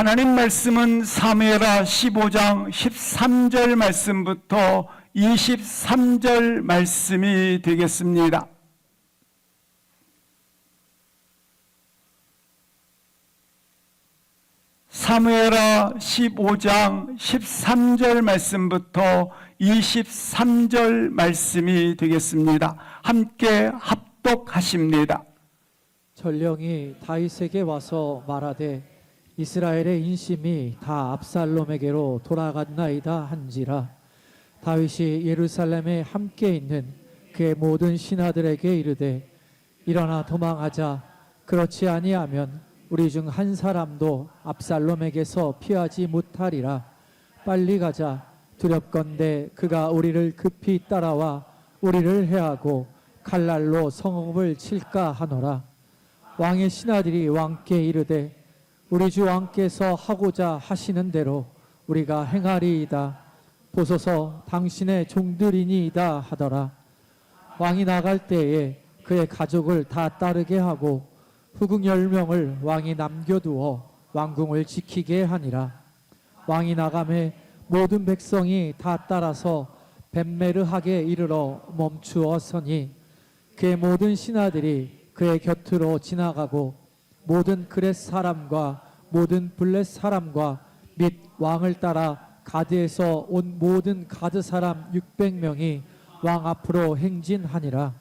하나님 말씀은 사무엘하 15장 13절 말씀부터 23절 말씀이 되겠습니다. 사무엘하 15장 13절 말씀부터 23절 말씀이 되겠습니다. 함께 합독하십니다. 전령이 다윗에게 와서 말하되 이스라엘의 인심이 다 압살롬에게로 돌아갔나이다 한지라. 다윗이 예루살렘에 함께 있는 그의 모든 신하들에게 이르되 일어나 도망하자. 그렇지 아니하면 우리 중 한 사람도 압살롬에게서 피하지 못하리라. 빨리 가자. 두렵건대 그가 우리를 급히 따라와 우리를 해하고 칼날로 성읍을 칠까 하노라. 왕의 신하들이 왕께 이르되 우리 주 왕께서 하고자 하시는 대로 우리가 행하리이다. 보소서 당신의 종들이니이다 하더라. 왕이 나갈 때에 그의 가족을 다 따르게 하고 후궁 10명을 왕이 남겨두어 왕궁을 지키게 하니라. 왕이 나감에 모든 백성이 다 따라서 벳메르하게 이르러 멈추어 서니 그의 모든 신하들이 그의 곁으로 지나가고 모든 그렛 사람과 모든 블렛 사람과 및 왕을 따라 가드에서 온 모든 가드 사람 600명이 왕 앞으로 행진하니라.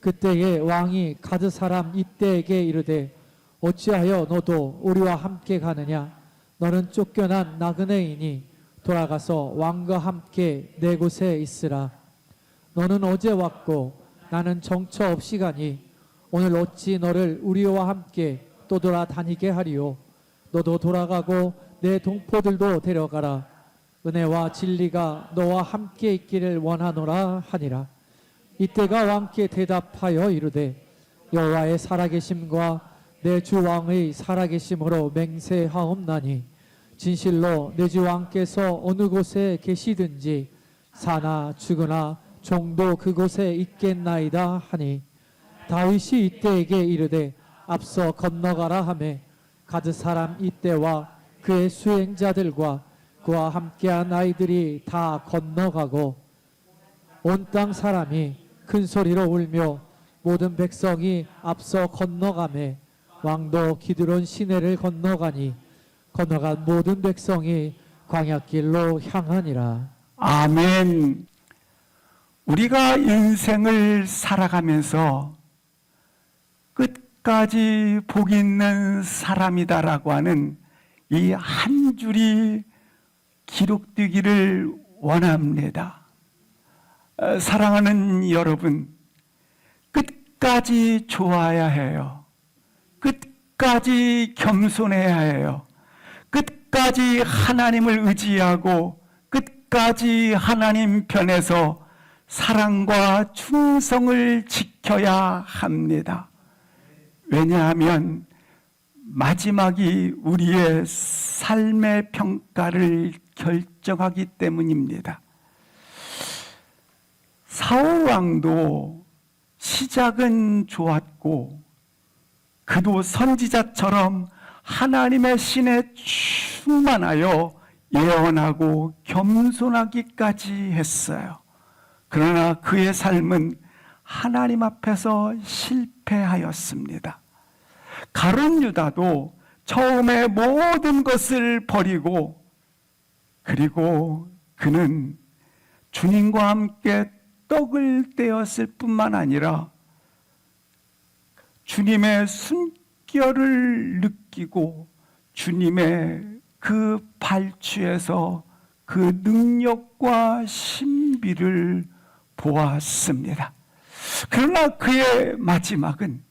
그때에 왕이 가드 사람 이때에게 이르되 어찌하여 너도 우리와 함께 가느냐? 너는 쫓겨난 나그네이니 돌아가서 왕과 함께 내 곳에 있으라. 너는 어제 왔고 나는 정처 없이 가니 오늘 어찌 너를 우리와 함께 또 돌아다니게 하리요? 너도 돌아가고 내 동포들도 데려가라. 은혜와 진리가 너와 함께 있기를 원하노라 하니라. 이때가 왕께 대답하여 이르되 여호와의 살아계심과 내 주 왕의 살아계심으로 맹세하옵나니 진실로 내 주 왕께서 어느 곳에 계시든지 사나 죽으나 종도 그곳에 있겠나이다 하니 다윗이 이때에게 이르되 앞서 건너가라 하매 가드 사람 이때와 그의 수행자들과 그와 함께한 아이들이 다 건너가고 온 땅 사람이 큰 소리로 울며 모든 백성이 앞서 건너가매 왕도 기드론 시내를 건너가니 건너간 모든 백성이 광야길로 향하니라. 아멘. 우리가 인생을 살아가면서 끝까지 복 있는 사람이다라고 하는 이 한 줄이 기록되기를 원합니다. 사랑하는 여러분, 끝까지 좋아야 해요. 끝까지 겸손해야 해요. 끝까지 하나님을 의지하고 끝까지 하나님 편에서 사랑과 충성을 지켜야 합니다. 왜냐하면 마지막이 우리의 삶의 평가를 결정하기 때문입니다. 사울 왕도 시작은 좋았고 그도 선지자처럼 하나님의 신에 충만하여 예언하고 겸손하기까지 했어요. 그러나 그의 삶은 하나님 앞에서 실패하였습니다. 가룟 유다도 처음에 모든 것을 버리고 그리고 그는 주님과 함께 떡을 떼었을 뿐만 아니라 주님의 숨결을 느끼고 주님의 그 발취에서 그 능력과 신비를 보았습니다. 그러나 그의 마지막은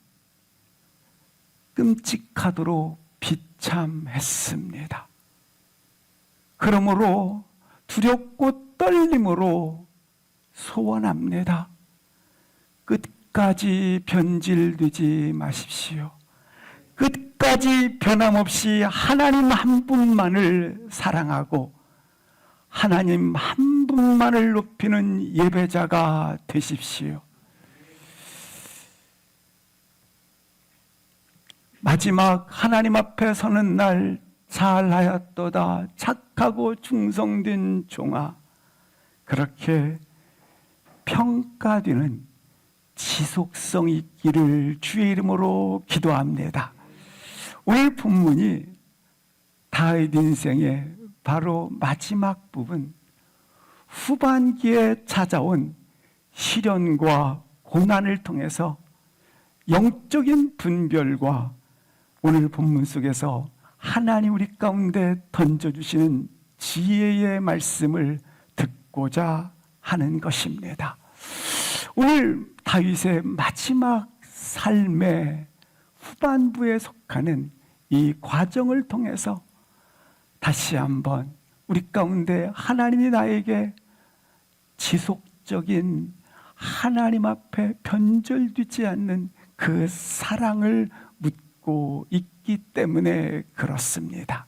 끔찍하도록 비참했습니다. 그러므로 두렵고 떨림으로 소원합니다. 끝까지 변질되지 마십시오. 끝까지 변함없이 하나님 한 분만을 사랑하고 하나님 한 분만을 높이는 예배자가 되십시오. 마지막 하나님 앞에 서는 날 잘하였도다 착하고 충성된 종아. 그렇게 평가되는 지속성 있기를 주의 이름으로 기도합니다. 오늘 본문이 다윗 인생의 바로 마지막 부분, 후반기에 찾아온 시련과 고난을 통해서 영적인 분별과 오늘 본문 속에서 하나님 우리 가운데 던져주시는 지혜의 말씀을 듣고자 하는 것입니다. 오늘 다윗의 마지막 삶의 후반부에 속하는 이 과정을 통해서 다시 한번 우리 가운데 하나님이 나에게 지속적인 하나님 앞에 변절되지 않는 그 사랑을 묻고 있기 때문에 그렇습니다.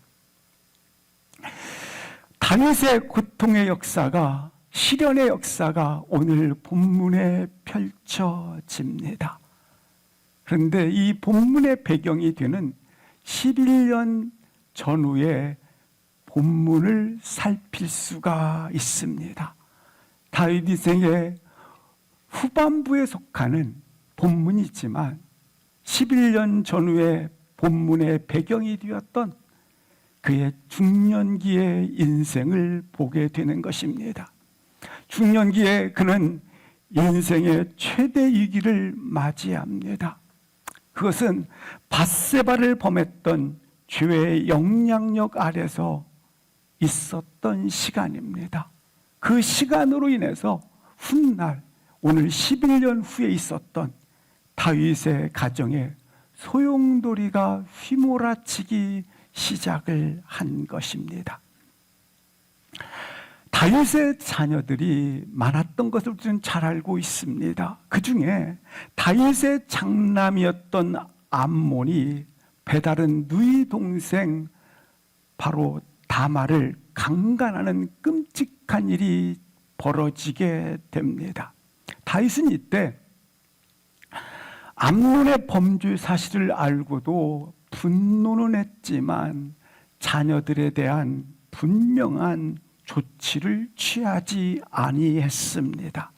다윗의 고통의 역사가, 시련의 역사가 오늘 본문에 펼쳐집니다. 그런데 이 본문의 배경이 되는 11년 전후의 본문을 살필 수가 있습니다. 다윗 인생의 후반부에 속하는 본문이지만 11년 전후의 본문의 배경이 되었던 그의 중년기의 인생을 보게 되는 것입니다. 중년기에 그는 인생의 최대 위기를 맞이합니다. 그것은 밧세바를 범했던 죄의 영향력 아래서 있었던 시간입니다. 그 시간으로 인해서 훗날 오늘 11년 후에 있었던 다윗의 가정에 소용돌이가 휘몰아치기 시작을 한 것입니다. 다윗의 자녀들이 많았던 것을 우리는 잘 알고 있습니다. 그 중에 다윗의 장남이었던 암몬이 배다른 누이 동생 바로 다말을 강간하는 끔찍한 일이 벌어지게 됩니다. 다윗은 이때 암몬의 범죄 사실을 알고도 분노는 했지만 자녀들에 대한 분명한 조치를 취하지 아니했습니다.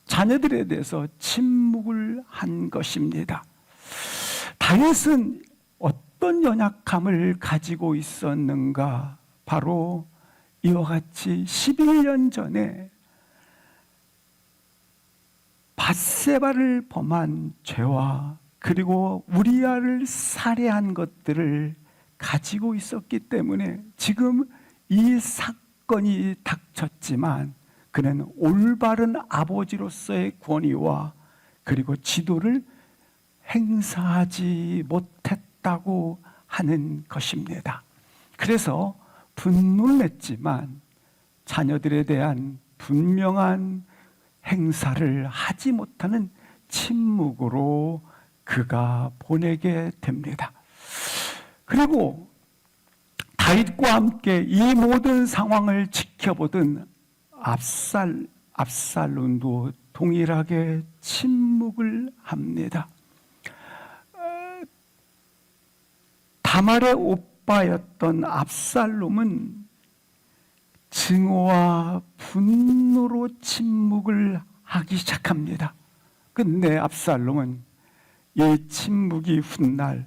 자녀들에 대해서 침묵을 한 것입니다. 다윗은 어떤 연약함을 가지고 있었는가? 바로 이와 같이 11년 전에 밧세바를 범한 죄와 그리고 우리아를 살해한 것들을 가지고 있었기 때문에 지금 이 사건이 닥쳤지만 그는 올바른 아버지로서의 권위와 그리고 지도를 행사하지 못했다고 하는 것입니다. 그래서 분노를 냈지만 자녀들에 대한 분명한 행사를 하지 못하는 침묵으로 그가 보내게 됩니다. 그리고 다윗과 함께 이 모든 상황을 지켜보던 압살론도 동일하게 침묵을 합니다. 다말의 오빠였던 압살롬은 증오와 분노로 침묵을 하기 시작합니다. 근데 압살롬은 이 침묵이 훗날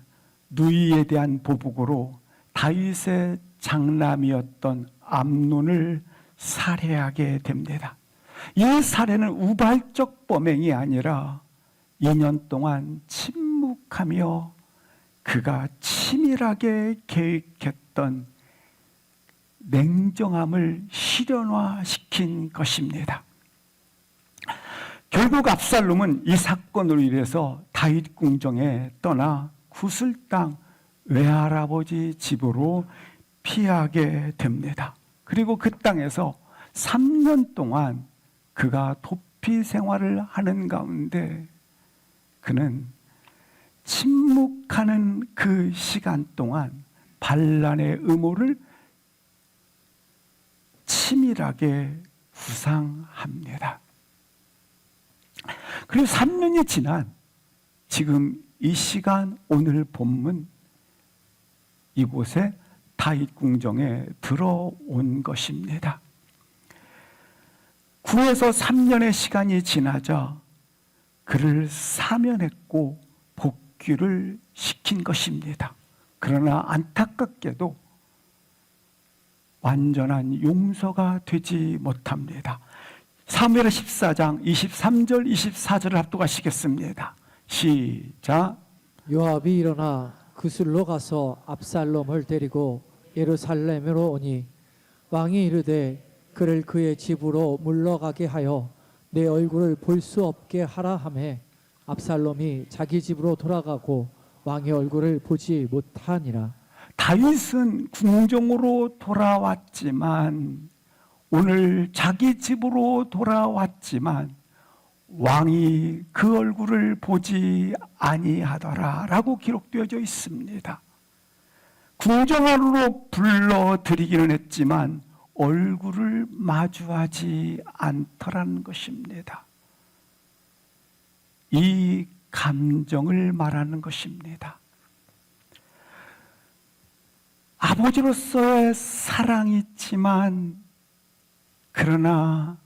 누이에 대한 보복으로 다윗의 장남이었던 암논을 살해하게 됩니다. 이 살해는 우발적 범행이 아니라 2년 동안 침묵하며 그가 치밀하게 계획했던 냉정함을 실현화시킨 것입니다. 결국 압살롬은 이 사건으로 인해서 다윗 궁정에 떠나 구슬 땅 외할아버지 집으로 피하게 됩니다. 그리고 그 땅에서 3년 동안 그가 도피 생활을 하는 가운데 그는 침묵하는 그 시간 동안 반란의 음모를 치밀하게 구상합니다. 그리고 3년이 지난 지금 이 시간 오늘 본문 이곳에 다윗 궁정에 들어온 것입니다. 구에서 3년의 시간이 지나자 그를 사면했고 복귀를 시킨 것입니다. 그러나 안타깝게도 완전한 용서가 되지 못합니다. 사무엘 14장 23절 24절을 합독하시겠습니다. 시작. 요압이 일어나 그술로 가서 압살롬을 데리고 예루살렘으로 오니 왕이 이르되 그를 그의 집으로 물러가게 하여 내 얼굴을 볼 수 없게 하라 하매 압살롬이 자기 집으로 돌아가고 왕의 얼굴을 보지 못하니라. 다윗은 궁정으로 돌아왔지만 오늘 자기 집으로 돌아왔지만 왕이 그 얼굴을 보지 아니하더라라고 기록되어져 있습니다. 궁정 안으로 불러들이기는 했지만 얼굴을 마주하지 않더라는 것입니다. 이 감정을 말하는 것입니다. 아버지로서의 사랑이 있지만 그러나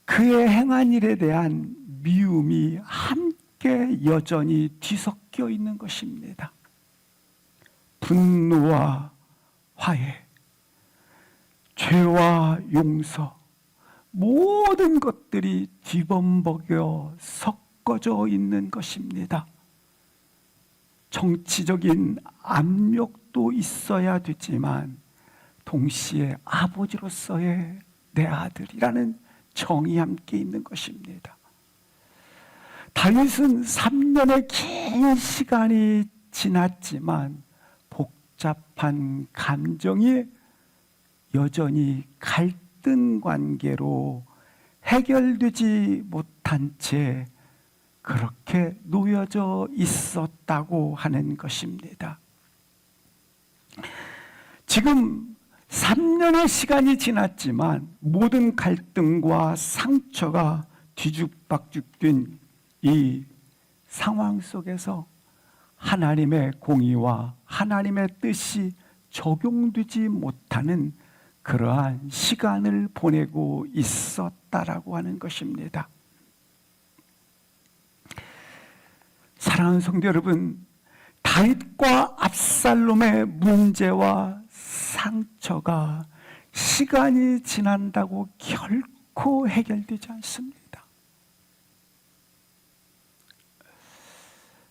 그의 행한 일에 대한 미움이 함께 여전히 뒤섞여 있는 것입니다. 분노와 화해, 죄와 용서, 모든 것들이 뒤범벅여 섞어져 있는 것입니다. 정치적인 압력도 있어야 되지만 동시에 아버지로서의 내 아들이라는 정이 함께 있는 것입니다. 다윗은 3년의 긴 시간이 지났지만 복잡한 감정이 여전히 갈등 관계로 해결되지 못한 채 그렇게 놓여져 있었다고 하는 것입니다. 지금 3년의 시간이 지났지만 모든 갈등과 상처가 뒤죽박죽된 이 상황 속에서 하나님의 공의와 하나님의 뜻이 적용되지 못하는 그러한 시간을 보내고 있었다라고 하는 것입니다. 사랑하는 성도 여러분, 다윗과 압살롬의 문제와 상처가 시간이 지난다고 결코 해결되지 않습니다.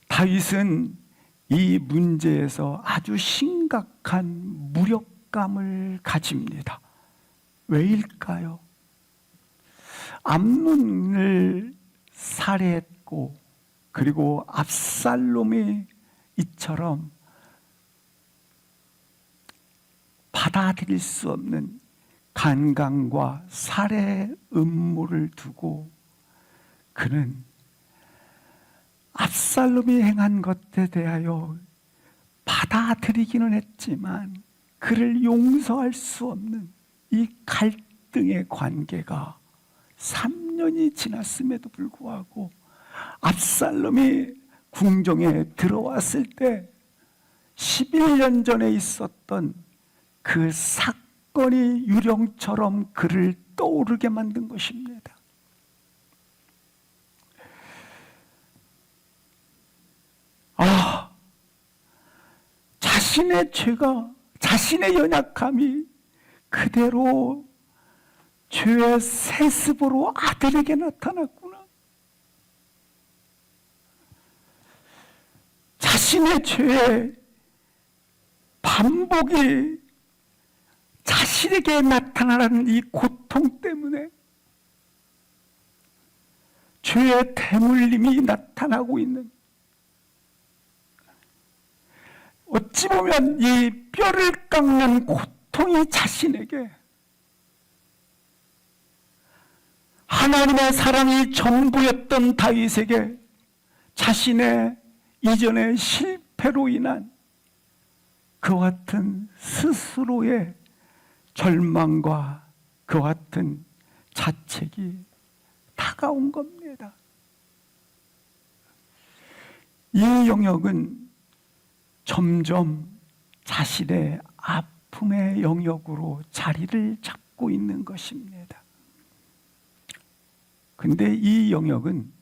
다윗은 이 문제에서 아주 심각한 무력감을 가집니다. 왜일까요? 암논을 살해했고 그리고 압살롬이 이처럼 받아들일 수 없는 간강과 살해 음모를 두고 그는 압살롬이 행한 것에 대하여 받아들이기는 했지만 그를 용서할 수 없는 이 갈등의 관계가 3년이 지났음에도 불구하고 압살롬이 궁정에 들어왔을 때 11년 전에 있었던 그 사건이 유령처럼 그를 떠오르게 만든 것입니다. 자신의 죄가, 자신의 연약함이 그대로 죄의 세습으로 아들에게 나타났구나. 자신의 죄의 반복이 자신에게 나타나는 이 고통 때문에 죄의 대물림이 나타나고 있는, 어찌 보면 이 뼈를 깎는 고통이 자신에게 하나님의 사랑이 전부였던 다윗에게 자신의 이전의 실패로 인한 그와 같은 스스로의 절망과 그와 같은 자책이 다가온 겁니다. 이 영역은 점점 자신의 아픔의 영역으로 자리를 잡고 있는 것입니다. 근데 이 영역은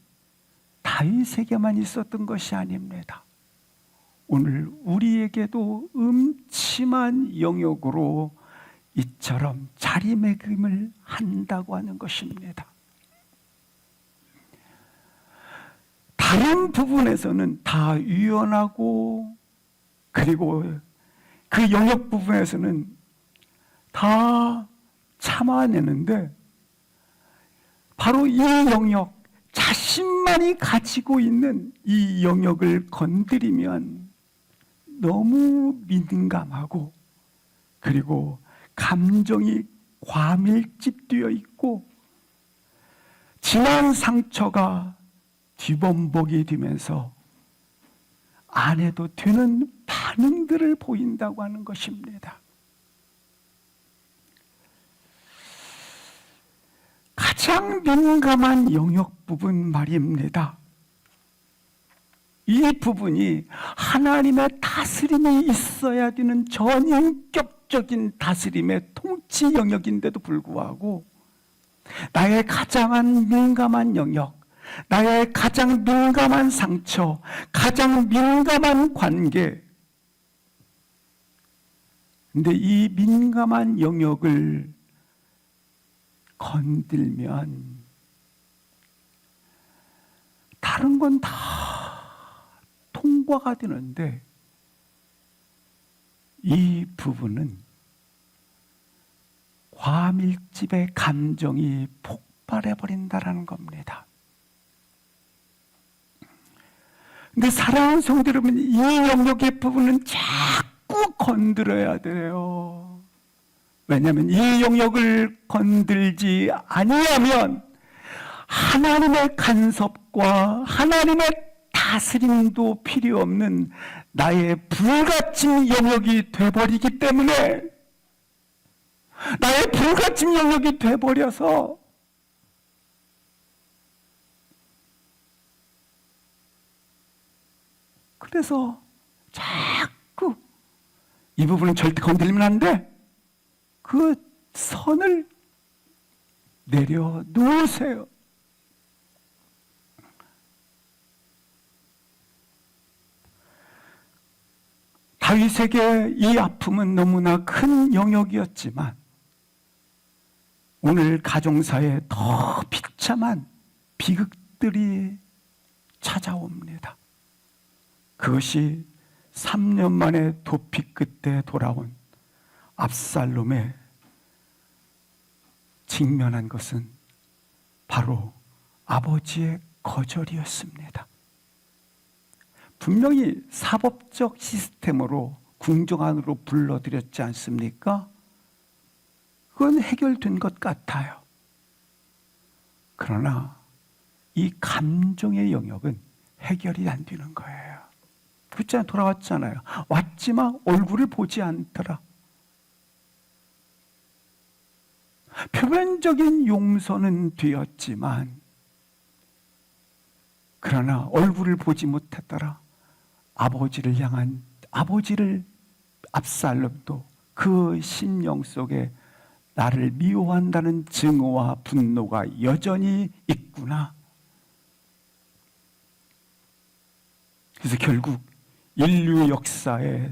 다윗에게만 있었던 것이 아닙니다. 오늘 우리에게도 음침한 영역으로 이처럼 자리매김을 한다고 하는 것입니다. 다른 부분에서는 다 유연하고, 그리고 그 영역 부분에서는 다 참아내는데, 바로 이 영역, 자신만이 가지고 있는 이 영역을 건드리면 너무 민감하고, 그리고 감정이 과밀집되어 있고, 지난 상처가 뒤범벅이 되면서 안 해도 되는 반응들을 보인다고 하는 것입니다. 가장 민감한 영역 부분 말입니다. 이 부분이 하나님의 다스림이 있어야 되는 전인격적인 다스림의 통치 영역인데도 불구하고, 나의 가장 민감한 영역, 나의 가장 민감한 상처, 가장 민감한 관계, 근데 이 민감한 영역을 건들면 다른 건 다 통과가 되는데, 이 부분은 과밀집의 감정이 폭발해 버린다는 겁니다. 근데 사랑하는 성도 여러분, 이 영역의 부분은 자꾸 건드려야 돼요. 왜냐하면 이 영역을 건들지 아니하면 하나님의 간섭과 하나님의 다스림도 필요 없는 나의 불가침 영역이 돼버리기 때문에, 나의 불가침 영역이 돼버려서 그래서 자꾸 이 부분은 절대 건드리면 안 돼. 그 선을 내려놓으세요. 다윗에게 이 아픔은 너무나 큰 영역이었지만, 오늘 가정사에 더 비참한 비극들이 찾아옵니다. 그것이 3년 만에 도피 끝에 돌아온 압살롬에 직면한 것은 바로 아버지의 거절이었습니다. 분명히 사법적 시스템으로 궁정 안으로 불러들였지 않습니까? 그건 해결된 것 같아요. 그러나 이 감정의 영역은 해결이 안 되는 거예요. 그렇잖아요. 돌아왔잖아요. 왔지만 얼굴을 보지 않더라. 표면적인 용서는 되었지만, 그러나 얼굴을 보지 못했더라. 아버지를 압살롬도 그 심령 속에 나를 미워한다는 증오와 분노가 여전히 있구나. 그래서 결국 인류 역사에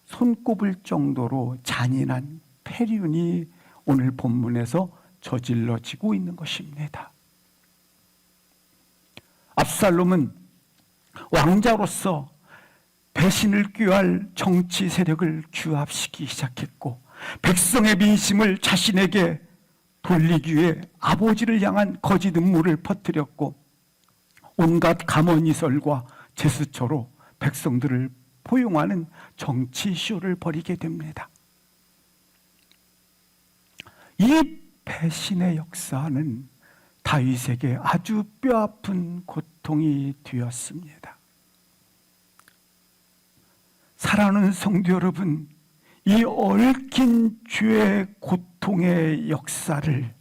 손꼽을 정도로 잔인한 폐륜이 오늘 본문에서 저질러지고 있는 것입니다. 압살롬은 왕자로서 배신을 꾀할 정치 세력을 규합시키기 시작했고, 백성의 민심을 자신에게 돌리기 위해 아버지를 향한 거짓 음모를 퍼뜨렸고, 온갖 감언이설과 제스처로 백성들을 포용하는 정치쇼를 벌이게 됩니다. 이 배신의 역사는 다윗에게 아주 뼈아픈 고통이 되었습니다. 사랑하는 성도 여러분, 이 얽힌 죄의 고통의 역사를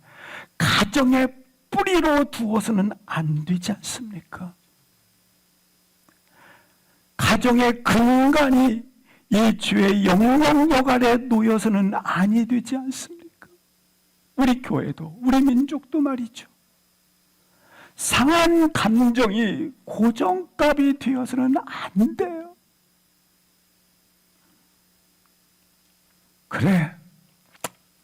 가정의 뿌리로 두어서는 안 되지 않습니까? 가정의 근간이 이 죄의 영향력 아래 놓여서는 아니 되지 않습니까? 우리 교회도 우리 민족도 말이죠. 상한 감정이 고정값이 되어서는 안 돼요. 그래,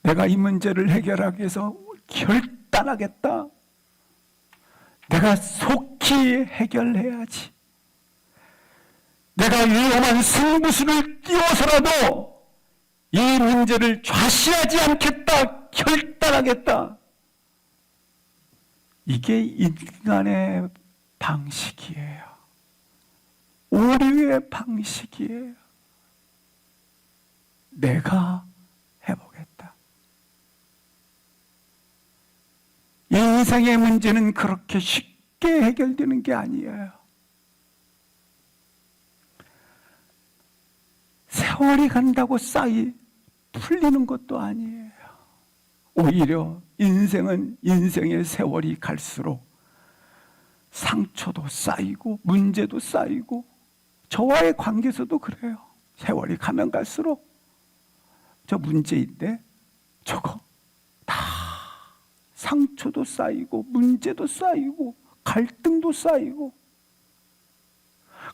내가 이 문제를 해결하기 위해서 결단하겠다. 내가 속히 해결해야지. 내가 위험한 승부수를 띄워서라도 이 문제를 좌시하지 않겠다. 결단하겠다. 이게 인간의 방식이에요. 오류의 방식이에요. 내가 해보겠다. 인생의 문제는 그렇게 쉽게 해결되는 게 아니에요. 세월이 간다고 풀리는 것도 아니에요. 오히려 인생은 인생의 세월이 갈수록 상처도 쌓이고 문제도 쌓이고, 저와의 관계에서도 그래요. 세월이 가면 갈수록 저 문제인데 저거 다 상처도 쌓이고 문제도 쌓이고 갈등도 쌓이고.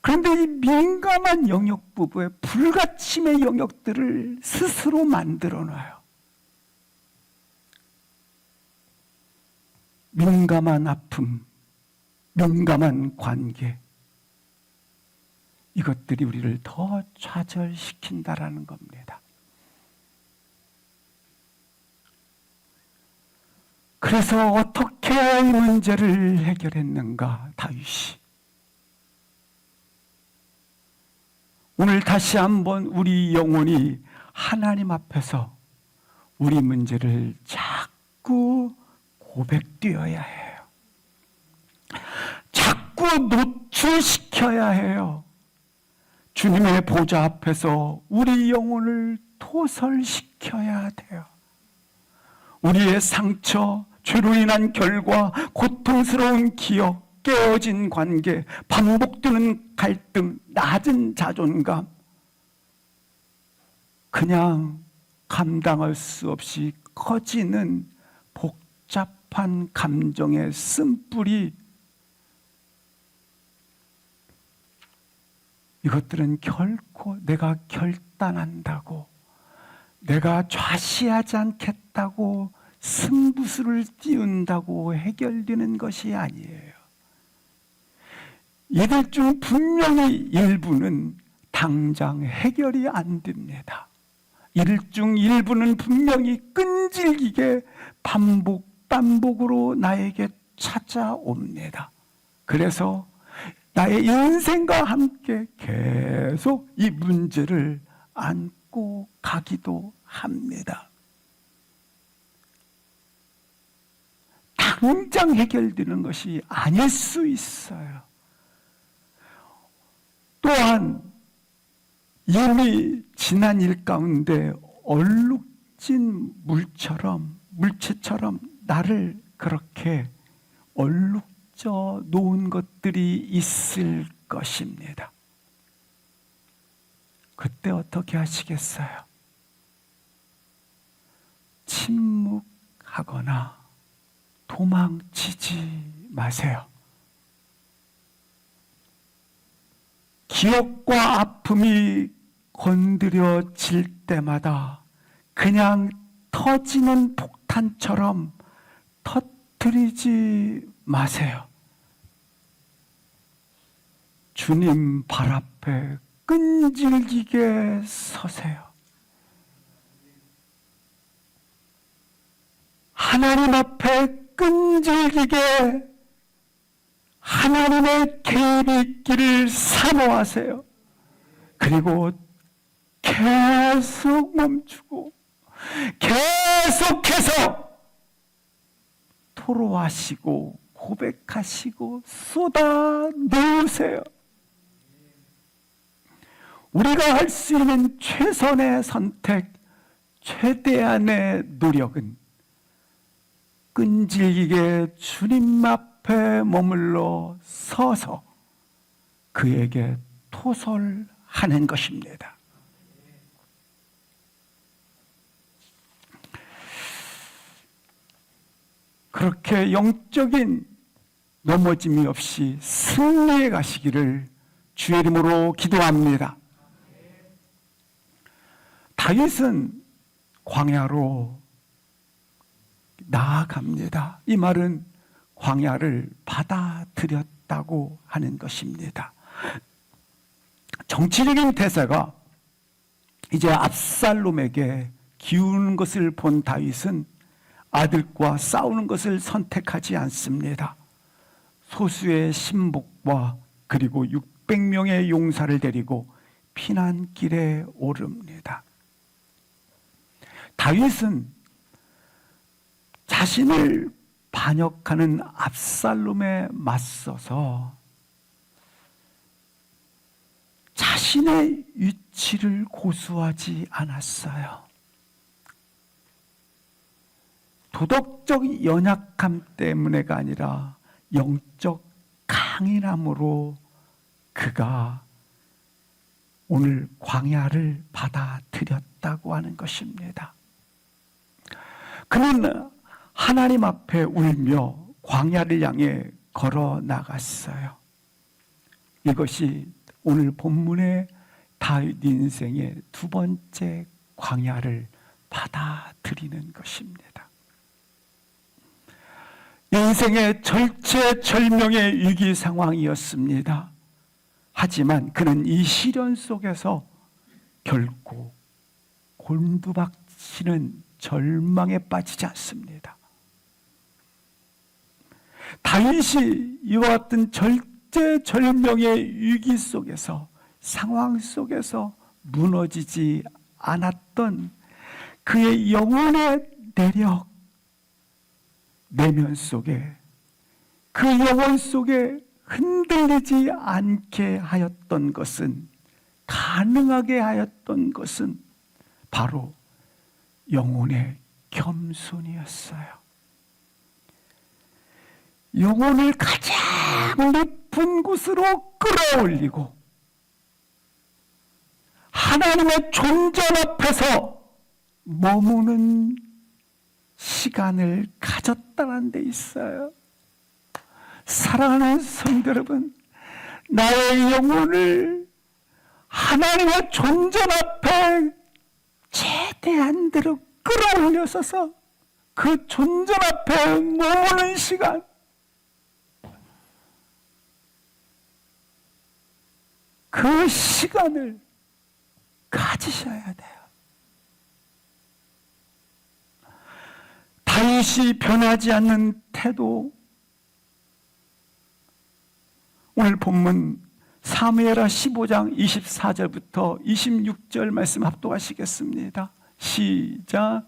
그런데 이 민감한 영역 부부의 불가침의 영역들을 스스로 만들어 놔요. 민감한 아픔, 민감한 관계, 이것들이 우리를 더 좌절시킨다라는 겁니다. 그래서 어떻게 이 문제를 해결했는가, 다윗이. 오늘 다시 한번 우리 영혼이 하나님 앞에서 우리 문제를 자꾸 고백되어야 해요. 자꾸 노출시켜야 해요. 주님의 보좌 앞에서 우리 영혼을 토설시켜야 돼요. 우리의 상처, 죄로 인한 결과, 고통스러운 기억, 깨어진 관계, 반복되는 갈등, 낮은 자존감, 그냥 감당할 수 없이 커지는 복잡한 감정의 쓴뿌리, 이것들은 결코 내가 결단한다고, 내가 좌시하지 않겠다고 승부수를 띄운다고 해결되는 것이 아니에요. 이들 중 분명히 일부는 당장 해결이 안 됩니다. 이들 중 일부는 분명히 끈질기게 반복으로 나에게 찾아옵니다. 그래서 나의 인생과 함께 계속 이 문제를 안고 가기도 합니다. 당장 해결되는 것이 아닐 수 있어요. 또한 이미 지난 일 가운데 얼룩진 물체처럼 나를 그렇게 얼룩져 놓은 것들이 있을 것입니다. 그때 어떻게 하시겠어요? 침묵하거나 도망치지 마세요. 기억과 아픔이 건드려질 때마다 그냥 터지는 폭탄처럼 터뜨리지 마세요. 주님 발 앞에 끈질기게 서세요. 하나님 앞에 끈질기게 하나님의 개입이 있기를 사모하세요. 그리고 계속 멈추고 계속해서 토로하시고 고백하시고 쏟아내으세요. 우리가 할 수 있는 최선의 선택, 최대한의 노력은 끈질기게 주님 앞에 머물러 서서 그에게 토설하는 것입니다. 그렇게 영적인 넘어짐이 없이 승리해 가시기를 주의 이름으로 기도합니다. 다윗은 광야로 나아갑니다. 이 말은 광야를 받아들였다고 하는 것입니다. 정치적인 대사가 이제 압살롬에게 기우는 것을 본 다윗은 아들과 싸우는 것을 선택하지 않습니다. 소수의 신복과 그리고 600명의 용사를 데리고 피난길에 오릅니다. 다윗은 자신을 반역하는 압살롬에 맞서서 자신의 위치를 고수하지 않았어요. 도덕적 연약함 때문에가 아니라 영적 강인함으로 그가 오늘 광야를 받아들였다고 하는 것입니다. 그는 하나님 앞에 울며 광야를 향해 걸어 나갔어요. 이것이 오늘 본문의 다윗 인생의 두 번째 광야를 받아들이는 것입니다. 인생의 절체절명의 위기 상황이었습니다. 하지만 그는 이 시련 속에서 결코 곤두박치는 절망에 빠지지 않습니다. 다윗이 이와 같은 절체절명의 위기 속에서, 상황 속에서 무너지지 않았던 그의 영혼의 내력, 내면 속에, 그 영혼 속에 흔들리지 않게 하였던 것은, 가능하게 하였던 것은 바로 영혼의 겸손이었어요. 영혼을 가장 높은 곳으로 끌어올리고 하나님의 존재 앞에서 머무는 시간을 가졌다는 데 있어요. 사랑하는 성도 여러분, 나의 영혼을 하나님의 존재 앞에 최대한 대로 끌어올려서서 그 존재 앞에 머무는 시간, 그 시간을 가지셔야 돼요. 다윗이 변하지 않는 태도, 오늘 본문 사무엘하 15장 24절부터 26절 말씀 합독하시겠습니다. 시작.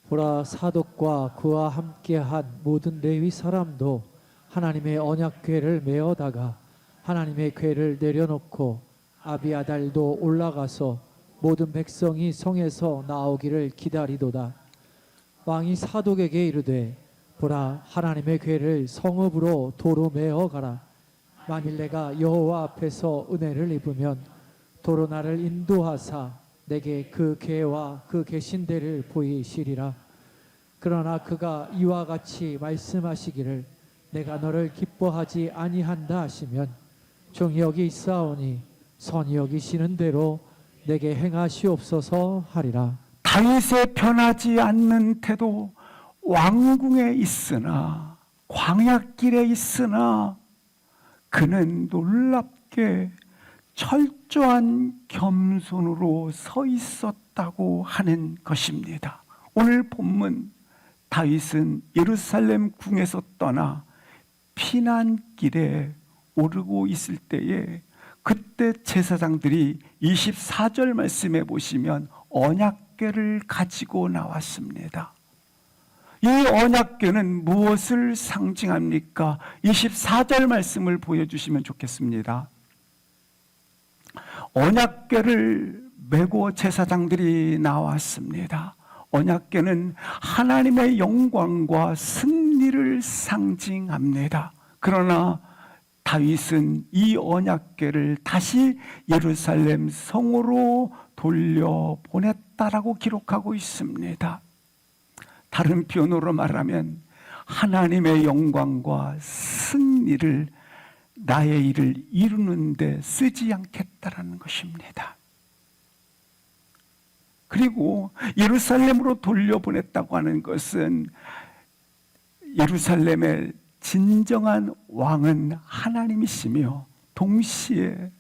보라, 사독과 그와 함께한 모든 레위 사람도 하나님의 언약궤를 메어다가 하나님의 궤를 내려놓고 아비아달도 올라가서 모든 백성이 성에서 나오기를 기다리도다. 왕이 사독에게 이르되, 보라, 하나님의 궤를 성읍으로 도로 메어 가라. 만일 내가 여호와 앞에서 은혜를 입으면 도로 나를 인도하사 내게 그 궤와 그 계신대를 보이시리라. 그러나 그가 이와 같이 말씀하시기를 내가 너를 기뻐하지 아니한다 하시면 종이 여기 있사오니 선이 여기시는 대로 내게 행하시옵소서 하리라. 다윗의 변하지 않는 태도, 왕궁에 있으나 광야길에 있으나 그는 놀랍게 철저한 겸손으로 서 있었다고 하는 것입니다. 오늘 본문 다윗은 예루살렘 궁에서 떠나 피난길에 오르고 있을 때에 그때 제사장들이 24절 말씀에 보시면 언약궤를 가지고 나왔습니다. 이 언약궤는 무엇을 상징합니까? 24절 말씀을 보여주시면 좋겠습니다. 언약궤를 메고 제사장들이 나왔습니다. 언약궤는 하나님의 영광과 승리를 상징합니다. 그러나 다윗은 이 언약궤를 다시 예루살렘 성으로 돌려보냈다라고 기록하고 있습니다. 다른 표현으로 말하면 하나님의 영광과 승리를 나의 일을 이루는 데 쓰지 않겠다라는 것입니다. 그리고 예루살렘으로 돌려보냈다고 하는 것은 예루살렘의 진정한 왕은 하나님이시며 동시에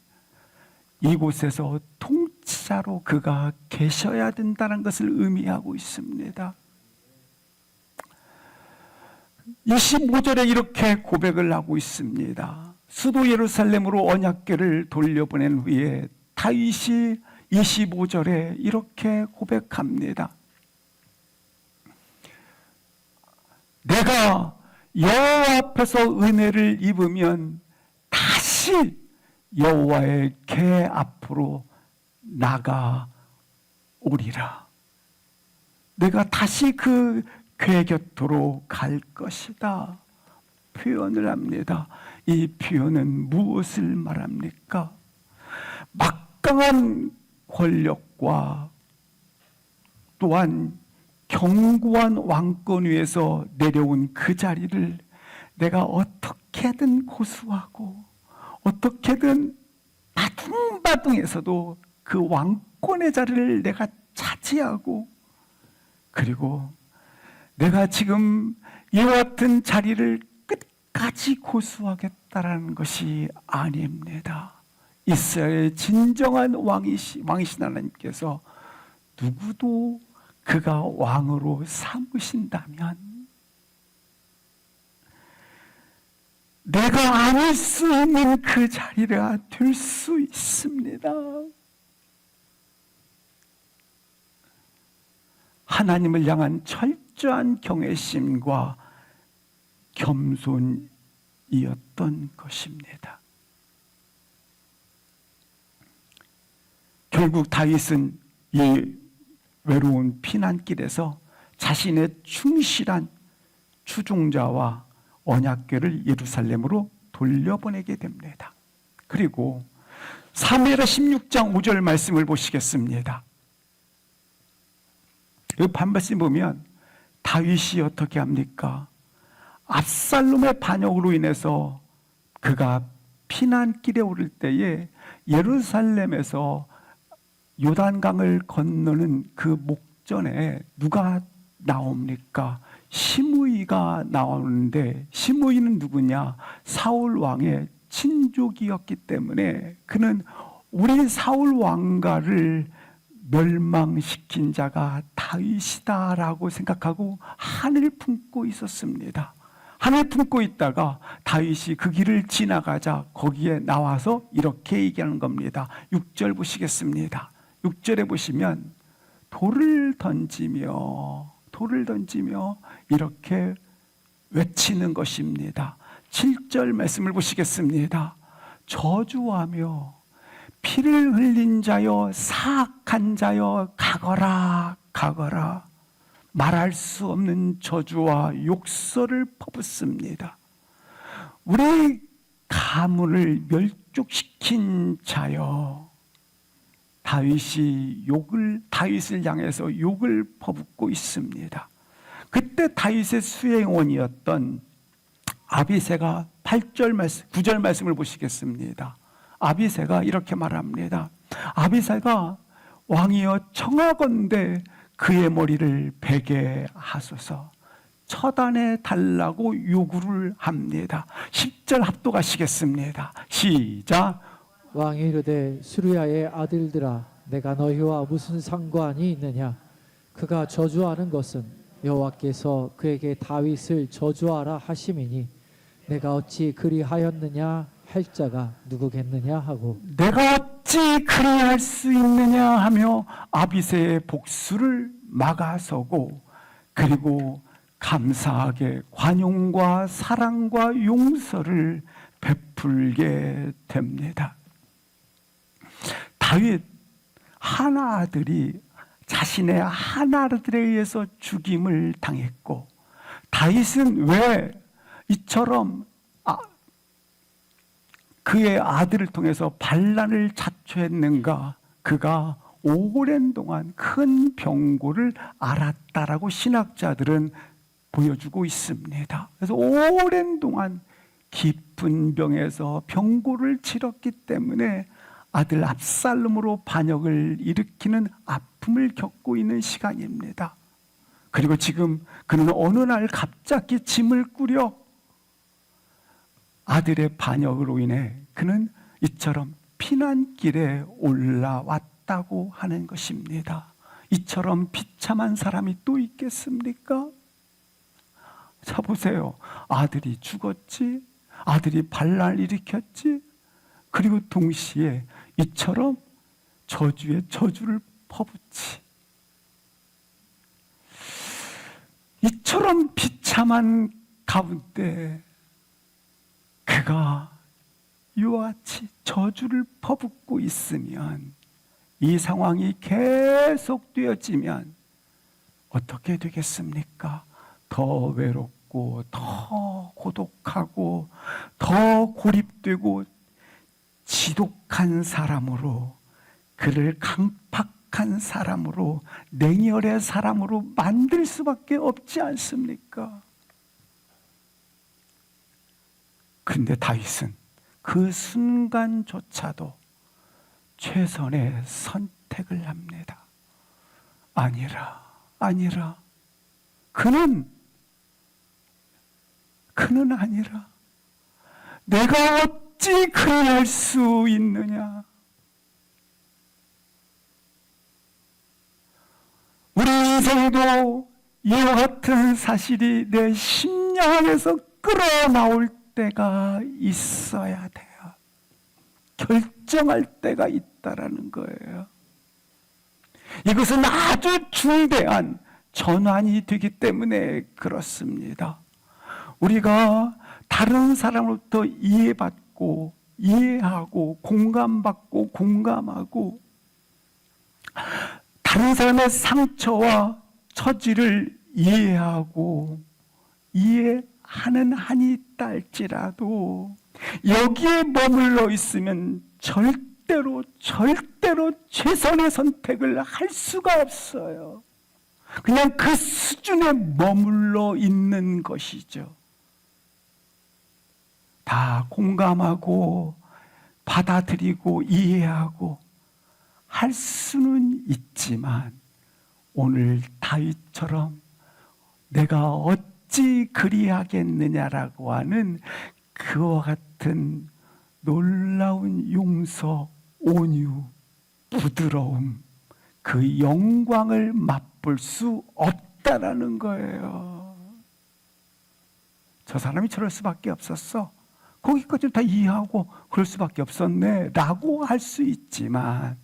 이곳에서 통치자로 그가 계셔야 된다는 것을 의미하고 있습니다. 25절에 이렇게 고백을 하고 있습니다. 수도 예루살렘으로 언약궤를 돌려보낸 후에 다윗이 25절에 이렇게 고백합니다. 내가 여호와 앞에서 은혜를 입으면 다시 여호와의 궤 앞으로 나가오리라. 내가 다시 그 궤 곁으로 갈 것이다 표현을 합니다. 이 표현은 무엇을 말합니까? 막강한 권력과 또한 견고한 왕권 위에서 내려온 그 자리를 내가 어떻게든 고수하고 어떻게든 바둥바둥해서도 그 왕권의 자리를 내가 차지하고, 그리고 내가 지금 이와 같은 자리를 끝까지 고수하겠다라는 것이 아닙니다. 이스라엘의 진정한 왕이신 하나님께서 누구도 그가 왕으로 삼으신다면 내가 앉을 수 있는 그 자리가 될 수 있습니다. 하나님을 향한 철저한 경외심과 겸손이었던 것입니다. 결국 다윗은 이 외로운 피난길에서 자신의 충실한 추종자와 언약궤를 예루살렘으로 돌려보내게 됩니다. 그리고 사무엘하 16장 5절 말씀을 보시겠습니다. 이 반말씀 보면 다윗이 어떻게 합니까? 압살롬의 반역으로 인해서 그가 피난길에 오를 때에 예루살렘에서 요단강을 건너는 그 목전에 누가 나옵니까? 시므이가 나오는데, 시므이는 누구냐? 사울 왕의 친족이었기 때문에 그는 우리 사울 왕가를 멸망시킨 자가 다윗이다라고 생각하고 한을 품고 있었습니다. 한을 품고 있다가 다윗이 그 길을 지나가자 거기에 나와서 이렇게 얘기하는 겁니다. 6절 보시겠습니다. 6절에 보시면 돌을 던지며 이렇게 외치는 것입니다. 7절 말씀을 보시겠습니다. 저주하며 피를 흘린 자여, 사악한 자여, 가거라 가거라. 말할 수 없는 저주와 욕설을 퍼붓습니다. 우리 가문을 멸족시킨 자여. 다윗을 향해서 욕을 퍼붓고 있습니다. 그때 다윗의 수행원이었던 아비새가 9절 말씀을 보시겠습니다. 아비새가 이렇게 말합니다. 아비새가 왕이여 청하건대 그의 머리를 베게 하소서. 처단해 달라고 요구를 합니다. 10절 합독하시겠습니다. 시작. 왕이 이르되 수르야의 아들들아 내가 너희와 무슨 상관이 있느냐? 그가 저주하는 것은 여호와께서 그에게 다윗을 저주하라 하심이니 내가 어찌 그리하였느냐 할 자가 누구겠느냐 하고, 내가 어찌 그리할 수 있느냐 하며 아비새의 복수를 막아서고, 그리고 감사하게 관용과 사랑과 용서를 베풀게 됩니다. 다윗 하나아들이 자신의 하나아들에 의해서 죽임을 당했고, 다윗은 왜 이처럼 그의 아들을 통해서 반란을 자초했는가? 그가 오랜 동안 큰 병고를 앓았다라고 신학자들은 보여주고 있습니다. 그래서 오랜 동안 깊은 병에서 병고를 치렀기 때문에 아들 압살롬으로 반역을 일으키는 아픔을 겪고 있는 시간입니다. 그리고 지금 그는 어느 날 갑자기 짐을 꾸려 아들의 반역으로 인해 그는 이처럼 피난길에 올라왔다고 하는 것입니다. 이처럼 비참한 사람이 또 있겠습니까? 자 보세요. 아들이 죽었지, 아들이 반란을 일으켰지, 그리고 동시에 이처럼 저주에 저주를 퍼붓지. 이처럼 비참한 가운데 그가 이와 같이 저주를 퍼붓고 있으면, 이 상황이 계속되어지면 어떻게 되겠습니까? 더 외롭고 더 고독하고 더 고립되고 지독한 사람으로, 그를 강팍한 사람으로, 냉혈의 사람으로 만들 수밖에 없지 않습니까? 그런데 다윗은 그 순간조차도 최선의 선택을 합니다. 아니라. 그는 아니라. 내가 어찌 그럴 수 있느냐? 우리 인생도 이와 같은 사실이 내 심령 안에서 끌어나올 때가 있어야 돼요. 결정할 때가 있다라는 거예요. 이것은 아주 중대한 전환이 되기 때문에 그렇습니다. 우리가 다른 사람으로부터 이해받고 이해하고 공감받고 공감하고, 다른 사람의 상처와 처지를 이해하고 이해하는 한이 있다 할지라도 여기에 머물러 있으면 절대로 최선의 선택을 할 수가 없어요. 그냥 그 수준에 머물러 있는 것이죠. 다 공감하고 받아들이고 이해하고 할 수는 있지만, 오늘 다윗처럼 내가 어찌 그리하겠느냐라고 하는 그와 같은 놀라운 용서, 온유, 부드러움, 그 영광을 맛볼 수 없다라는 거예요. 저 사람이 저럴 수밖에 없었어, 거기까지 다 이해하고 그럴 수밖에 없었네 라고 할 수 있지만,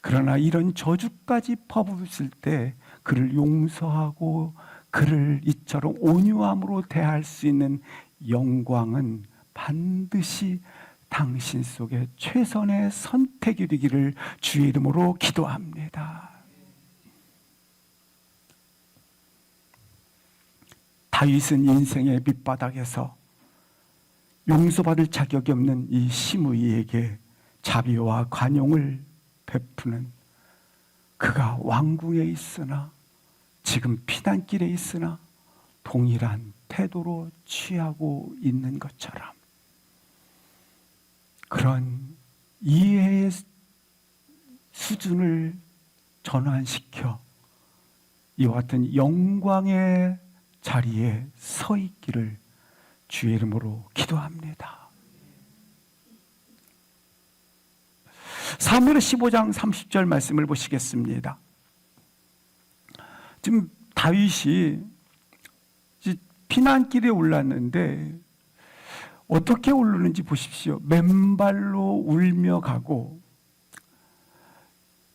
그러나 이런 저주까지 퍼부었을 때 그를 용서하고 그를 이처럼 온유함으로 대할 수 있는 영광은 반드시 당신 속에 최선의 선택이 되기를 주의 이름으로 기도합니다. 다윗은 인생의 밑바닥에서 용서받을 자격이 없는 이 시므이에게 자비와 관용을 베푸는, 그가 왕궁에 있으나 지금 피난길에 있으나 동일한 태도로 취하고 있는 것처럼, 그런 이해의 수준을 전환시켜 이와 같은 영광의 자리에 서 있기를 주의 이름으로 기도합니다. 사무엘 15장 30절 말씀을 보시겠습니다. 지금 다윗이 피난길에 올랐는데 어떻게 오르는지 보십시오. 맨발로 울며 가고,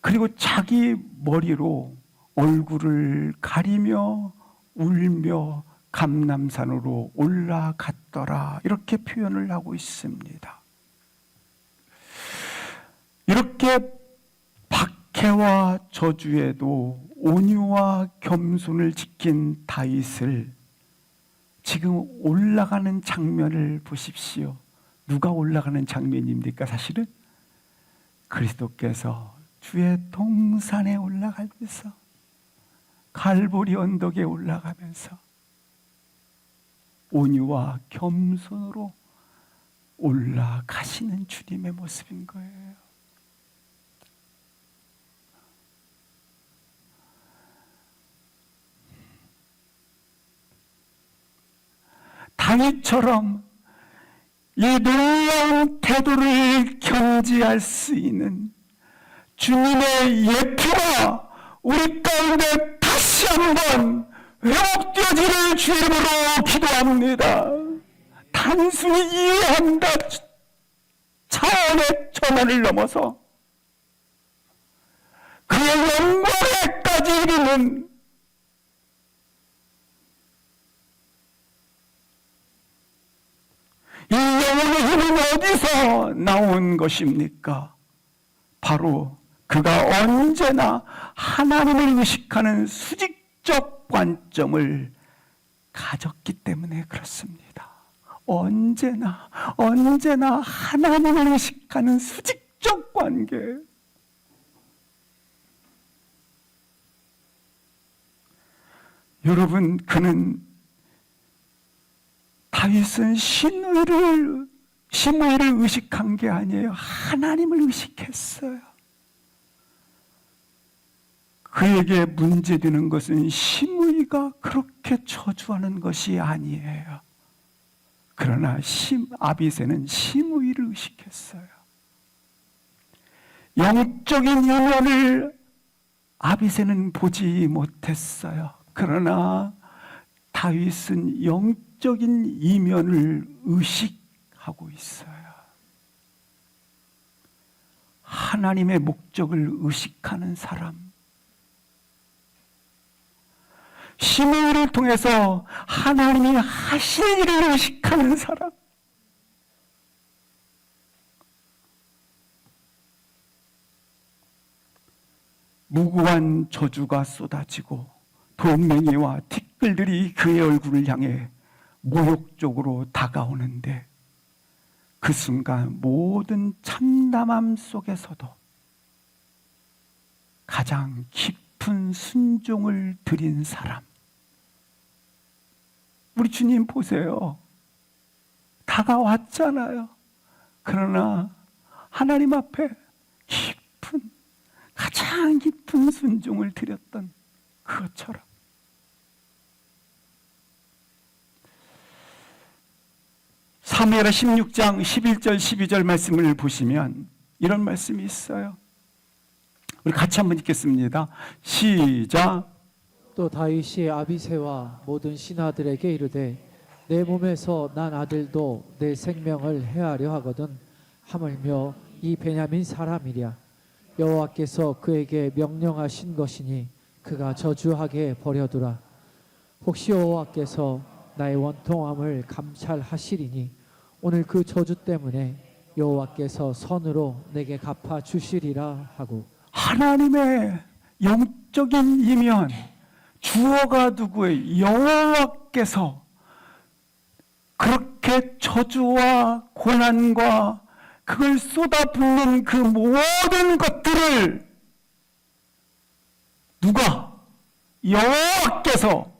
그리고 자기 머리로 얼굴을 가리며 울며 감람산으로 올라갔더라, 이렇게 표현을 하고 있습니다. 이렇게 박해와 저주에도 온유와 겸손을 지킨 다윗을 지금 올라가는 장면을 보십시오. 누가 올라가는 장면입니까? 사실은 그리스도께서 주의 동산에 올라가면서, 갈보리 언덕에 올라가면서 온유와 겸손으로 올라가시는 주님의 모습인 거예요. 다윗처럼 이 놀라운 태도를 견지할 수 있는 주님의 예표가 우리 가운데 다시 한번 회복되어지를 주님으로 기도합니다. 단순히 이해한다 차원의 전환을 넘어서 그의 영광에까지 이르는 이 영혼의 힘은 어디서 나온 것입니까? 바로 그가 언제나 하나님을 의식하는 수직적 관점을 가졌기 때문에 그렇습니다. 언제나 하나님을 의식하는 수직적 관계. 여러분, 다윗은 심의를 의식한 게 아니에요. 하나님을 의식했어요. 그에게 문제되는 것은 심의가 그렇게 저주하는 것이 아니에요. 그러나 아비새는 심의를 의식했어요. 영적인 이면을 아비새는 보지 못했어요. 그러나 다윗은 영적인 이면을 의식하고 있어요. 하나님의 목적을 의식하는 사람. 심의를 통해서 하나님이 하실 일을 의식하는 사람. 무고한 저주가 쏟아지고 돌멩이와 티끌들이 그의 얼굴을 향해 모욕적으로 다가오는데 그 순간 모든 참담함 속에서도 가장 깊은 순종을 드린 사람. 우리 주님 보세요. 다가왔잖아요. 그러나 하나님 앞에 가장 깊은 순종을 드렸던 그것처럼 사무엘하 16장 11절 12절 말씀을 보시면 이런 말씀이 있어요. 우리 같이 한번 읽겠습니다. 시작. 또 다윗이 아비새와 모든 신하들에게 이르되 내 몸에서 난 아들도 내 생명을 해하려 하거든 하물며 이 베냐민 사람이랴. 여호와께서 그에게 명령하신 것이니 그가 저주하게 버려두라. 혹시 여호와께서 나의 원통함을 감찰하시리니 오늘 그 저주 때문에 여호와께서 선으로 내게 갚아 주시리라 하고. 하나님의 영적인 이면, 주어가 누구예요? 여호와께서 그렇게 저주와 고난과 그걸 쏟아붓는 그 모든 것들을 누가? 여호와께서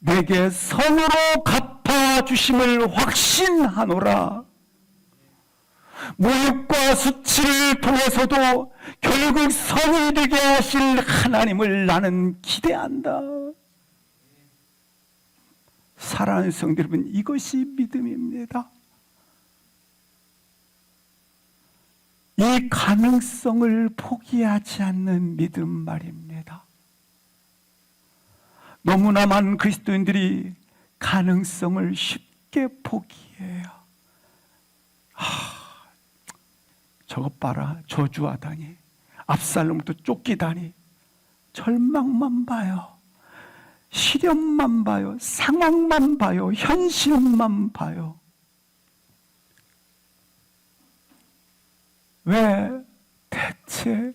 내게 선으로 갚아주심을 확신하노라. 모욕과 수치를 통해서도 결국 선이 되게 하실 하나님을 나는 기대한다. 사랑하는 성도 여러분, 이것이 믿음입니다. 이 가능성을 포기하지 않는 믿음 말입니다. 너무나 많은 그리스도인들이 가능성을 쉽게 포기해요. 저것 봐라, 저주하다니, 압살롬도 쫓기다니, 절망만 봐요. 시련만 봐요. 상황만 봐요. 현실만 봐요. 왜 대체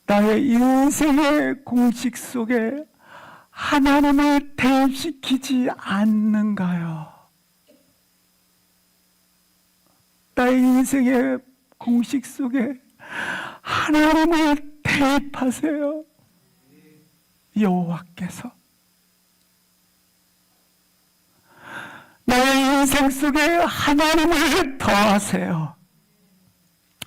나의 인생의 공식 속에 하나님을 대입시키지 않는가요? 나의 인생의 공식 속에 하나님을 대입하세요. 여호와께서 인생 속에 하나님을 더하세요.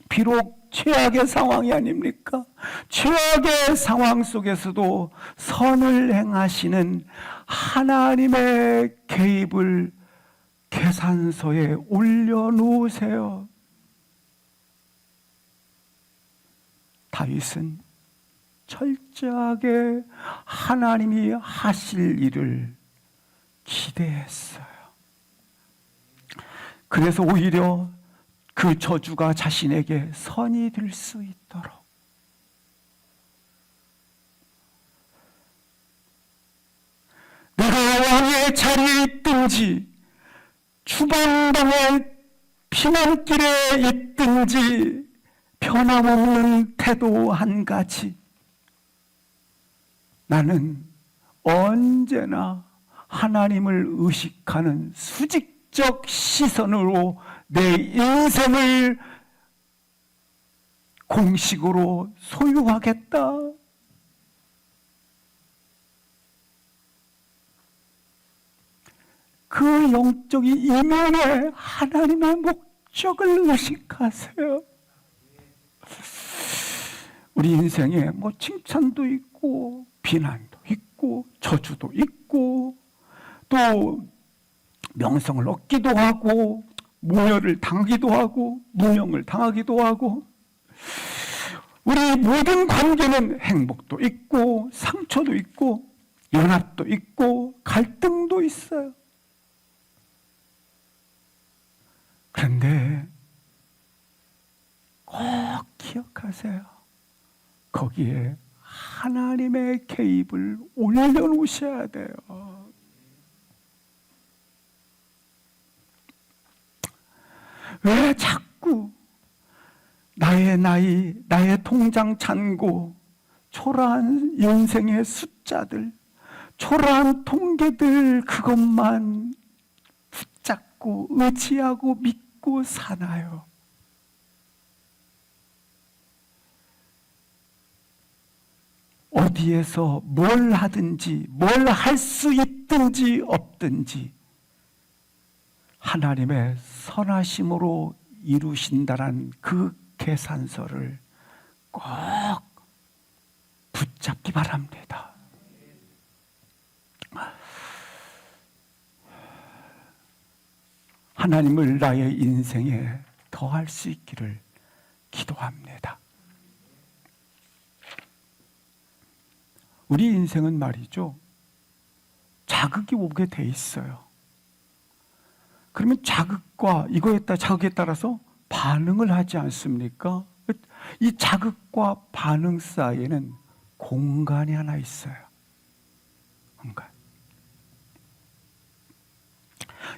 비록 최악의 상황이 아닙니까? 최악의 상황 속에서도 선을 행하시는 하나님의 개입을 계산서에 올려놓으세요. 다윗은 철저하게 하나님이 하실 일을 기대했어요. 그래서 오히려 그 저주가 자신에게 선이 될 수 있도록 내가 왕의 자리에 있든지 주방방의 피난길에 있든지 변함없는 태도 한 가지, 나는 언제나 하나님을 의식하는 수직적 시선으로 내 인생을 공식으로 소유하겠다. 그 영적인 이면에 하나님의 목적을 의식하세요. 우리 인생에 뭐 칭찬도 있고 비난도 있고 저주도 있고 또 명성을 얻기도 하고 모멸을 당하기도 하고 무명을 당하기도 하고, 우리 모든 관계는 행복도 있고 상처도 있고 연합도 있고 갈등도 있어요. 그런데 꼭 기억하세요. 거기에 하나님의 개입을 올려놓으셔야 돼요. 왜 자꾸 나의 나이, 나의 통장 잔고, 초라한 인생의 숫자들, 초라한 통계들, 그것만 붙잡고 의지하고 믿고 사나요? 어디에서 뭘 하든지 뭘 할 수 있든지 없든지 하나님의 선하심으로 이루신다는 그 계산서를 꼭 붙잡기 바랍니다. 하나님을 나의 인생에 더할 수 있기를 기도합니다. 우리 인생은 말이죠, 자극이 오게 돼 있어요. 그러면 자극에 따라서 반응을 하지 않습니까? 이 자극과 반응 사이에는 공간이 하나 있어요. 공간.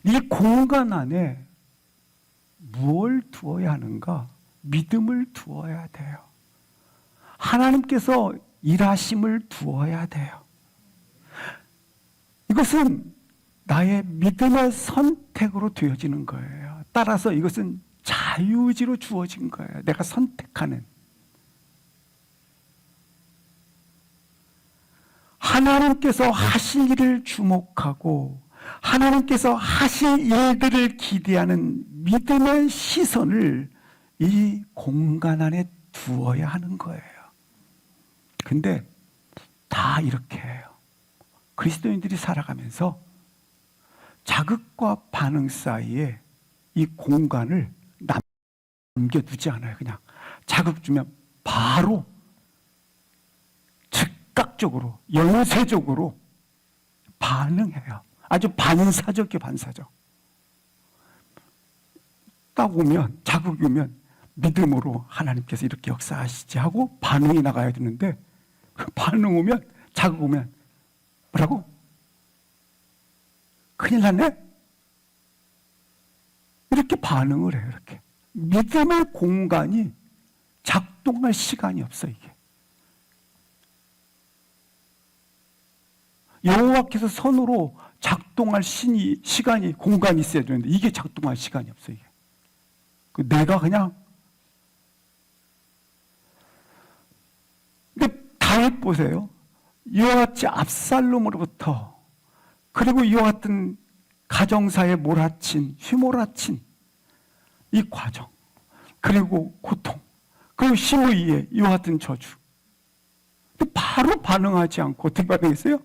이 공간 안에 무엇을 두어야 하는가? 믿음을 두어야 돼요. 하나님께서 일하심을 두어야 돼요. 이것은 나의 믿음의 선택으로 되어지는 거예요. 따라서 이것은 자유의지로 주어진 거예요. 내가 선택하는. 하나님께서 하실 일을 주목하고 하나님께서 하실 일들을 기대하는 믿음의 시선을 이 공간 안에 두어야 하는 거예요. 근데 다 이렇게 해요. 그리스도인들이 살아가면서 자극과 반응 사이에 이 공간을 남겨두지 않아요. 그냥 자극 주면 바로 즉각적으로 연쇄적으로 반응해요. 아주 반사적이에요. 반사적. 딱 오면, 자극이 오면 믿음으로 하나님께서 이렇게 역사하시지 하고 반응이 나가야 되는데, 반응 오면, 자극 오면 뭐라고? 큰일 났네? 이렇게 반응을 해요. 이렇게 믿음의 공간이 작동할 시간이 없어. 이게 여호와께서 선으로 작동할 시간이 공간이 있어야 되는데 이게 작동할 시간이 없어. 이게 내가 그냥. 근데 다윗 보세요. 이와 같이 압살롬으로부터, 그리고 이와 같은 가정사에 몰아친, 휘몰아친 이 과정, 그리고 고통, 그리고 심의에 이와 같은 저주. 근데 바로 반응하지 않고 어떻게 반응했어요?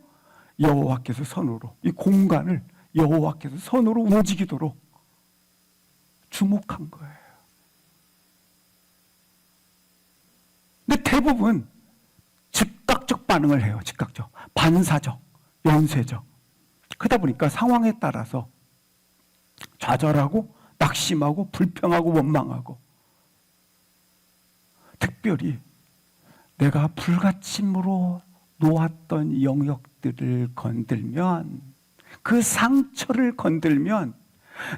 여호와께서 선으로 이 공간을 여호와께서 선으로 움직이도록 주목한 거예요. 근데 대부분 즉각적 반응을 해요. 즉각적, 반사적, 연쇄적. 그러다 보니까 상황에 따라서 좌절하고 낙심하고 불평하고 원망하고, 특별히 내가 불가침으로 놓았던 영역들을 건들면, 그 상처를 건들면,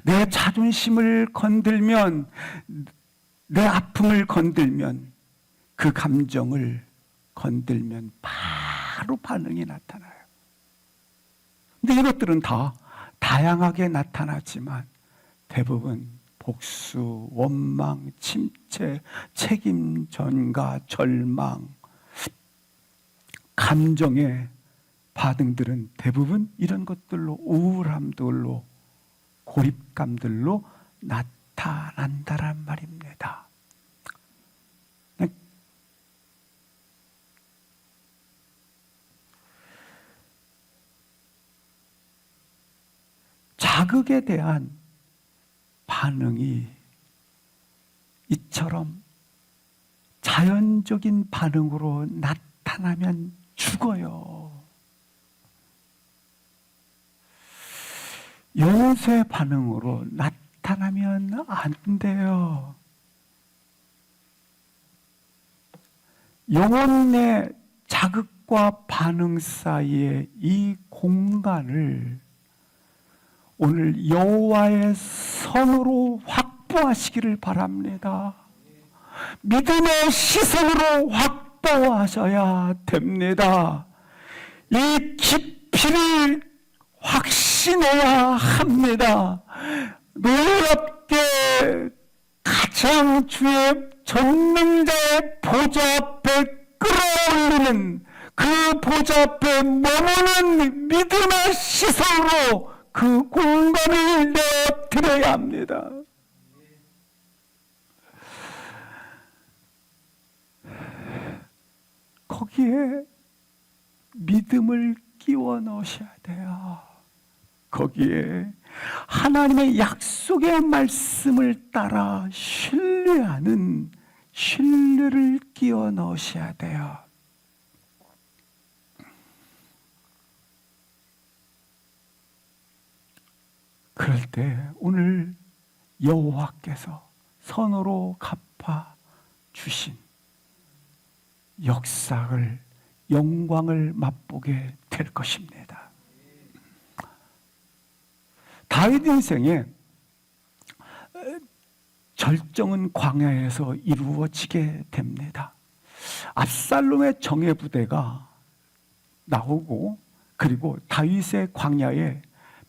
내 자존심을 건들면, 내 아픔을 건들면, 그 감정을 건들면 바로 반응이 나타나요. 근데 이것들은 다 다양하게 나타나지만 대부분 복수, 원망, 침체, 책임 전가, 절망, 감정의 반응들은 대부분 이런 것들로, 우울함들로, 고립감들로 나타난다란 말입니다. 자극에 대한 반응이 이처럼 자연적인 반응으로 나타나면 죽어요. 연쇄 반응으로 나타나면 안 돼요. 영혼 내 자극과 반응 사이의 이 공간을 오늘 여호와의 선으로 확보하시기를 바랍니다. 믿음의 시선으로 확보하셔야 됩니다. 이 깊이를 확신해야 합니다. 놀랍게 가장 주의 전능자의 보좌 앞에 끌어올리는, 그 보좌 앞에 머무는 믿음의 시선으로 그 공간을 내어드려야 합니다. 거기에 믿음을 끼워 넣으셔야 돼요. 거기에 하나님의 약속의 말씀을 따라 신뢰하는 신뢰를 끼워 넣으셔야 돼요. 그럴 때 오늘 여호와께서 선으로 갚아 주신 역사를, 영광을 맛보게 될 것입니다. 다윗 인생의 절정은 광야에서 이루어지게 됩니다. 압살롬의 정예 부대가 나오고, 그리고 다윗의 광야에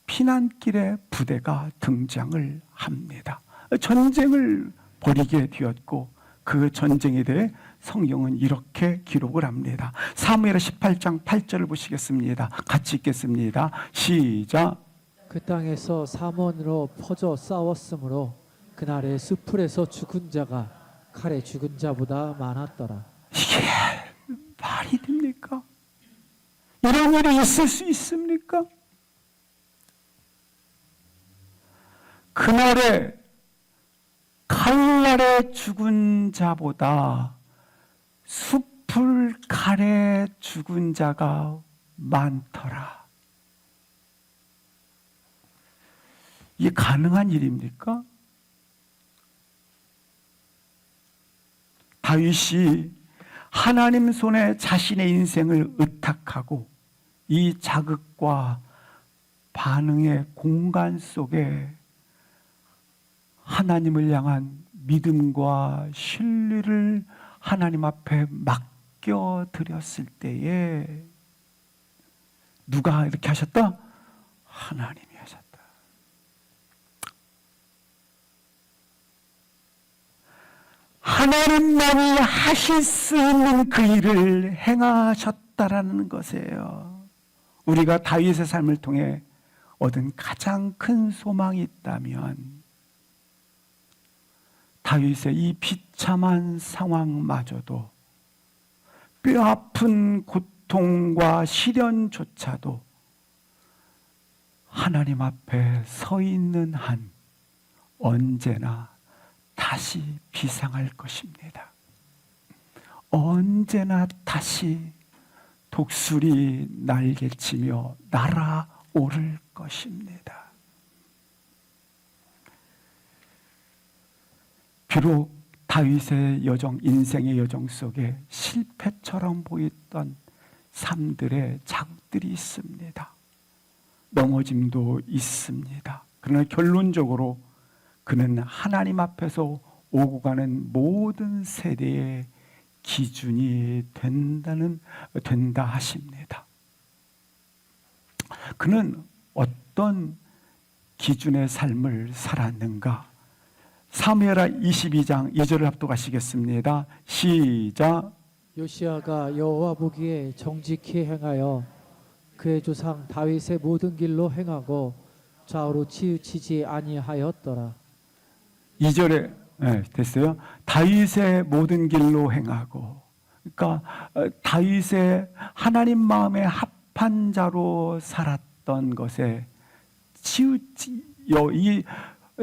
피난길의 부대가 등장을 합니다. 전쟁을 벌이게 되었고, 그 전쟁에 대해 성경은 이렇게 기록을 합니다. 사무엘 18장 8절을 보시겠습니다. 같이 읽겠습니다. 시작. 그 땅에서 삼원으로 퍼져 싸웠으므로 그날의 수풀에서 죽은 자가 칼에 죽은 자보다 많았더라. 이게 말이 됩니까? 이런 일이 있을 수 있습니까? 그날에 칼날에 죽은 자보다 숲을 칼에 죽은 자가 많더라. 이게 가능한 일입니까? 다윗이 하나님 손에 자신의 인생을 의탁하고 이 자극과 반응의 공간 속에 하나님을 향한 믿음과 신뢰를 하나님 앞에 맡겨드렸을 때에 누가 이렇게 하셨다? 하나님이 하셨다. 하나님만이 하실 수 있는 그 일을 행하셨다라는 것이에요. 우리가 다윗의 삶을 통해 얻은 가장 큰 소망이 있다면 다윗의 이 비참한 상황마저도 뼈아픈 고통과 시련조차도 하나님 앞에 서 있는 한 언제나 다시 비상할 것입니다. 언제나 다시 독수리 날개치며 날아오를 것입니다. 비록 다윗의 여정, 인생의 여정 속에 실패처럼 보였던 삶들의 자국들이 있습니다. 넘어짐도 있습니다. 그러나 결론적으로 그는 하나님 앞에서 오고 가는 모든 세대의 기준이 된다 하십니다. 그는 어떤 기준의 삶을 살았는가? 사무엘하 22장 2절을 합독하시겠습니다. 시작. 요시아가 여호와 보기에 정직히 행하여 그의 조상 다윗의 모든 길로 행하고 좌우로 치우치지 아니하였더라. 2절에 됐어요. 다윗의 모든 길로 행하고, 그러니까 다윗의 하나님 마음에 합한 자로 살았던 것에 이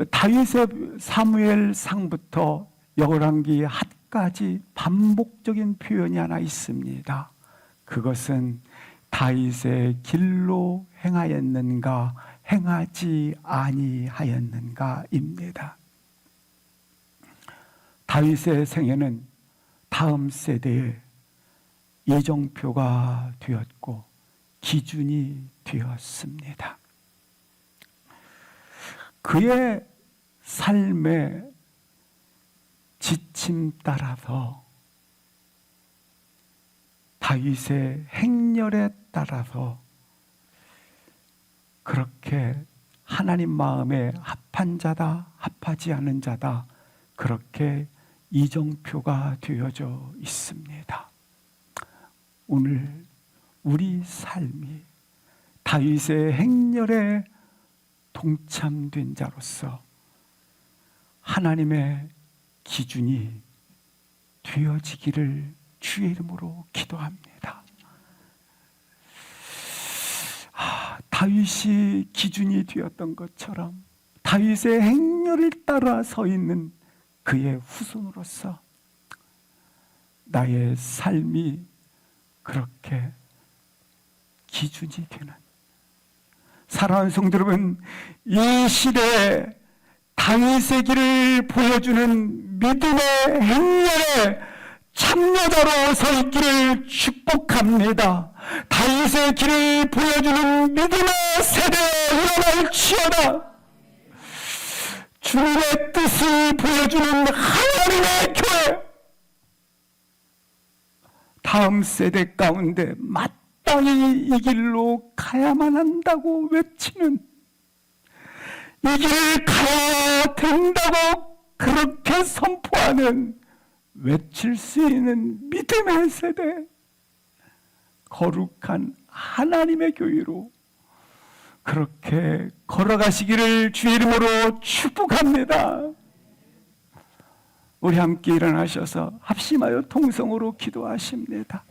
다윗의 사무엘상부터 열왕기 하까지 반복적인 표현이 하나 있습니다. 그것은 다윗의 길로 행하였는가 행하지 아니하였는가입니다. 다윗의 생애는 다음 세대의 예정표가 되었고 기준이 되었습니다. 그의 삶의 지침 따라서, 다윗의 행렬에 따라서 그렇게 하나님 마음에 합한 자다, 합하지 않은 자다, 그렇게 이정표가 되어져 있습니다. 오늘 우리 삶이 다윗의 행렬에 동참된 자로서 하나님의 기준이 되어지기를 주의 이름으로 기도합니다. 다윗이 기준이 되었던 것처럼 다윗의 행렬을 따라 서 있는 그의 후손으로서 나의 삶이 그렇게 기준이 되는, 사랑하는 성도 여러분, 이 시대에 다윗의 길을 보여주는 믿음의 행렬에 참여자로 서 있기를 축복합니다. 다윗의 길을 보여주는 믿음의 세대에 일어날지어다. 주님의 뜻을 보여주는 하나님의 교회, 다음 세대 가운데 마땅히 이 길로 가야만 한다고 외치는, 이 길을 가야 된다고 그렇게 선포하는, 외칠 수 있는 믿음의 세대, 거룩한 하나님의 교회로 그렇게 걸어가시기를 주의 이름으로 축복합니다. 우리 함께 일어나셔서 합심하여 통성으로 기도하십니다.